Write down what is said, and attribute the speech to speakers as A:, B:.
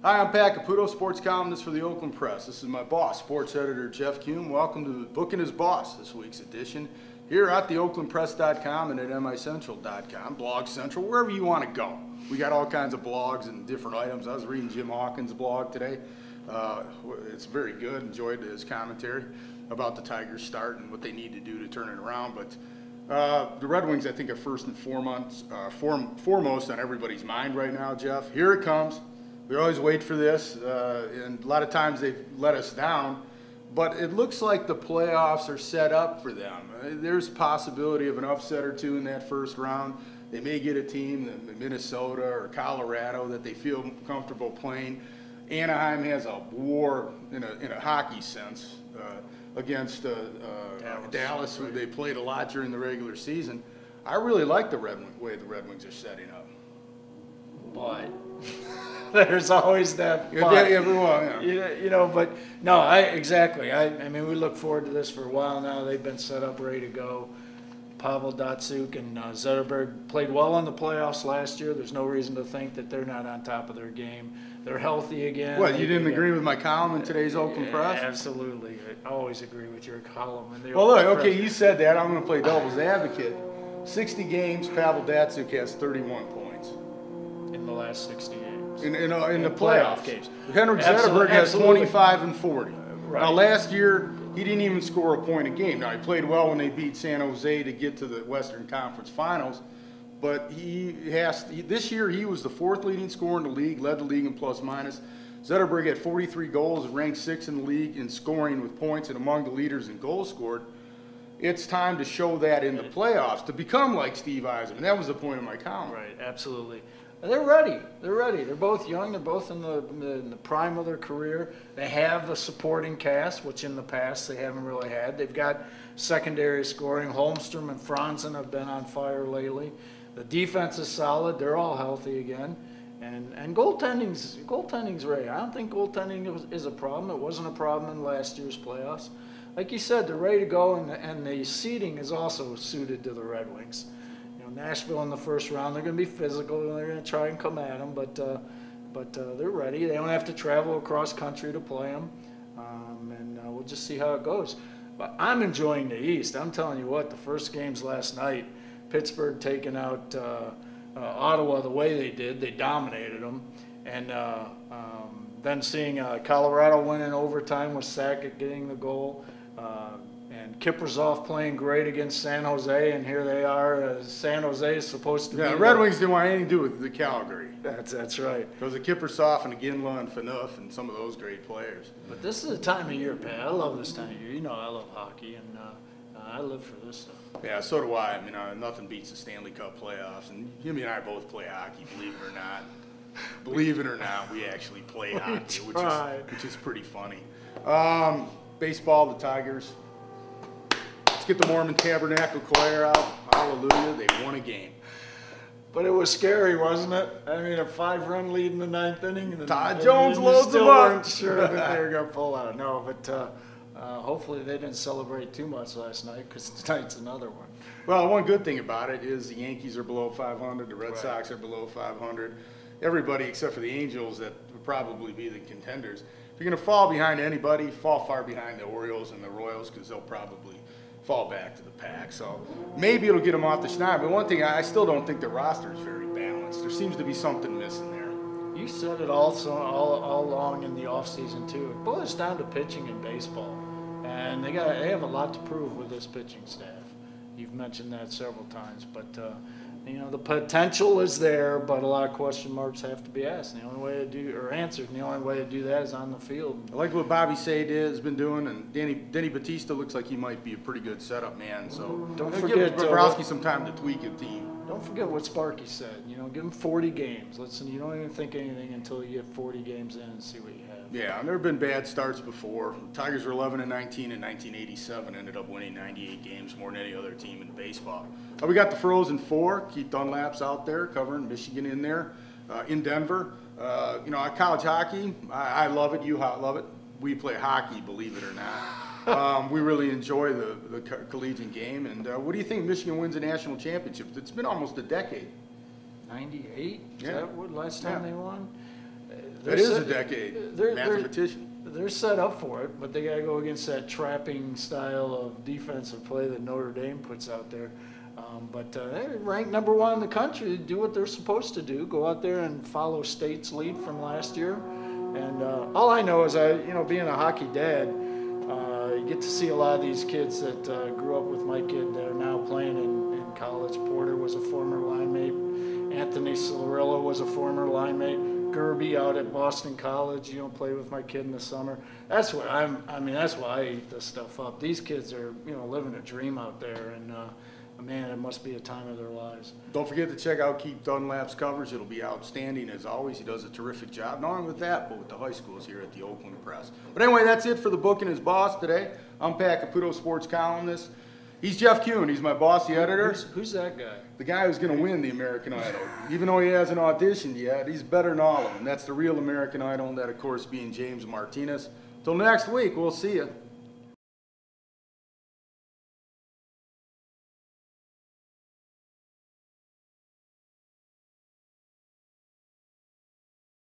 A: Hi, I'm Caputo, sports columnist for the Oakland Press. This is my boss, sports editor Jeff Kuehn. Welcome to Booking His Boss, this week's edition, here at the OaklandPress.com and at MICentral.com, Blog Central, wherever you want to go. We got all kinds of blogs and different items. I was reading Jim Hawkins' blog today. It's very good. Enjoyed his commentary about the Tigers' start and what they need to do to turn it around. But the Red Wings, I think, are first and foremost on everybody's mind right now, Jeff. Here it comes. We always wait for this, and a lot of times they've let us down, but it looks like the playoffs are set up for them. There's a possibility of an upset or two in that first round. They may get a team, Minnesota or Colorado, that they feel comfortable playing. Anaheim has a war in a hockey sense against Dallas, who they played a lot during the regular season. I really like the way the Red Wings are setting up.
B: But there's always that.
A: But.
B: You know, but no, exactly. I mean, we look forward to this for a while now. They've been set up, ready to go. Pavel Datsyuk and Zetterberg played well in the playoffs last year. There's no reason to think that they're not on top of their game. They're healthy again.
A: What, you didn't agree with my column in today's Oakland Press?
B: Absolutely. I always agree with your column.
A: Well, look, okay, you said that. I'm going to play devil's advocate. 60 games, Pavel Datsyuk has 31 points.
B: In the last 60 games.
A: In the playoff
B: games.
A: Henrik Zetterberg has 25 and 40.
B: Right.
A: Now, last year, he didn't even score a point a game. Now, he played well when they beat San Jose to get to the Western Conference Finals, but this year he was the fourth leading scorer in the league, led the league in plus-minus. Zetterberg had 43 goals, ranked 6th in the league in scoring with points and among the leaders in goals scored. It's time to show that in the playoffs, to become like Steve Yzerman. That was the point of my column.
B: Right, absolutely. They're ready. They're ready. They're both young. They're both in the prime of their career. They have a supporting cast, which in the past they haven't really had. They've got secondary scoring. Holmstrom and Franzen have been on fire lately. The defense is solid. They're all healthy again. And goaltending's ready. I don't think goaltending is a problem. It wasn't a problem in last year's playoffs. Like you said, they're ready to go, and the seeding is also suited to the Red Wings. Nashville in the first round, they're going to be physical. They're going to try and come at them, but they're ready. They don't have to travel across country to play them, and we'll just see how it goes. But I'm enjoying the East. I'm telling you what, the first games last night, Pittsburgh taking out Ottawa the way they did, they dominated them, and then seeing Colorado win in overtime with Sakic getting the goal. And Kiprusoff playing great against San Jose, and here they are. San Jose is supposed to be.
A: Yeah, Red Wings didn't want anything to do with the Calgary.
B: That's right.
A: Because of Kiprusoff and Ginla and Phaneuf and some of those great players.
B: But this is a time of year, Pat. I love this time of year. You know I love hockey, and I live for this stuff.
A: Yeah, so do I. I mean, nothing beats the Stanley Cup playoffs. And Jimmy and I both play hockey, believe it or not. Believe it or not, we actually play hockey, which is pretty funny. Baseball, the Tigers. Let's get the Mormon Tabernacle choir out. Hallelujah, they won a game.
B: But it was scary, wasn't it? I mean, a 5-run lead in the 9th inning. And
A: Todd Jones loads them up.
B: Weren't sure that they were going to pull out. No, but hopefully they didn't celebrate too much last night, because tonight's another one.
A: Well, one good thing about it is the Yankees are below 500. The Red Sox are below 500. Everybody except for the Angels that would probably be the contenders. If you're going to fall behind anybody, fall far behind the Orioles and the Royals, because they'll probably fall back to the pack. So maybe it'll get them off the schneid. But one thing, I still don't think the roster is very balanced. There seems to be something missing there.
B: You said it also all along in the offseason, too. It boils down to pitching in baseball. And they have a lot to prove with this pitching staff. You've mentioned that several times. But, the potential is there, but a lot of question marks have to be asked. And the only way to do that is on the field.
A: I like what Bobby Sade has been doing, and Denny Batista looks like he might be a pretty good setup man. So
B: don't forget
A: give Bobrovsky some time to tweak a team.
B: Don't forget what Sparky said. Give him 40 games. Listen, you don't even think anything until you get 40 games in and see what you have.
A: Yeah, and there have been bad starts before. Tigers were 11-19 in 1987, ended up winning 98 games, more than any other team in baseball. We got the Frozen Four. Keith Dunlap's out there covering Michigan in there, in Denver. College hockey, I love it. You love it. We play hockey, believe it or not. We really enjoy the collegiate game. And what do you think Michigan wins a national championship? It's been almost a decade.
B: 98? Is
A: Yeah.
B: that what last time they won?
A: That is a decade. Mathematician.
B: They're set up for it, but they got to go against that trapping style of defensive play that Notre Dame puts out there. But they're ranked number 1 in the country. Do what they're supposed to do. Go out there and follow State's lead from last year. And all I know is, being a hockey dad, you get to see a lot of these kids that grew up with my kid that are now playing in college. Porter was a former line mate. Anthony Cirillo was a former line mate. Gerby out at Boston College, played with my kid in the summer. That's what that's why I eat this stuff up. These kids are, living a dream out there, and man, it must be a time of their lives.
A: Don't forget to check out Keith Dunlap's coverage. It'll be outstanding as always. He does a terrific job, not only with that, but with the high schools here at the Oakland Press. But anyway, that's it for the Book and His Boss today. I'm Pat Caputo, sports columnist. He's Jeff Kuehn. He's my boss, the editor.
B: Who's that guy?
A: The guy who's going to win the American Idol. Even though he hasn't auditioned yet, he's better than all of them. That's the real American Idol, and that, of course, being James Martinez. Till next week, we'll see you.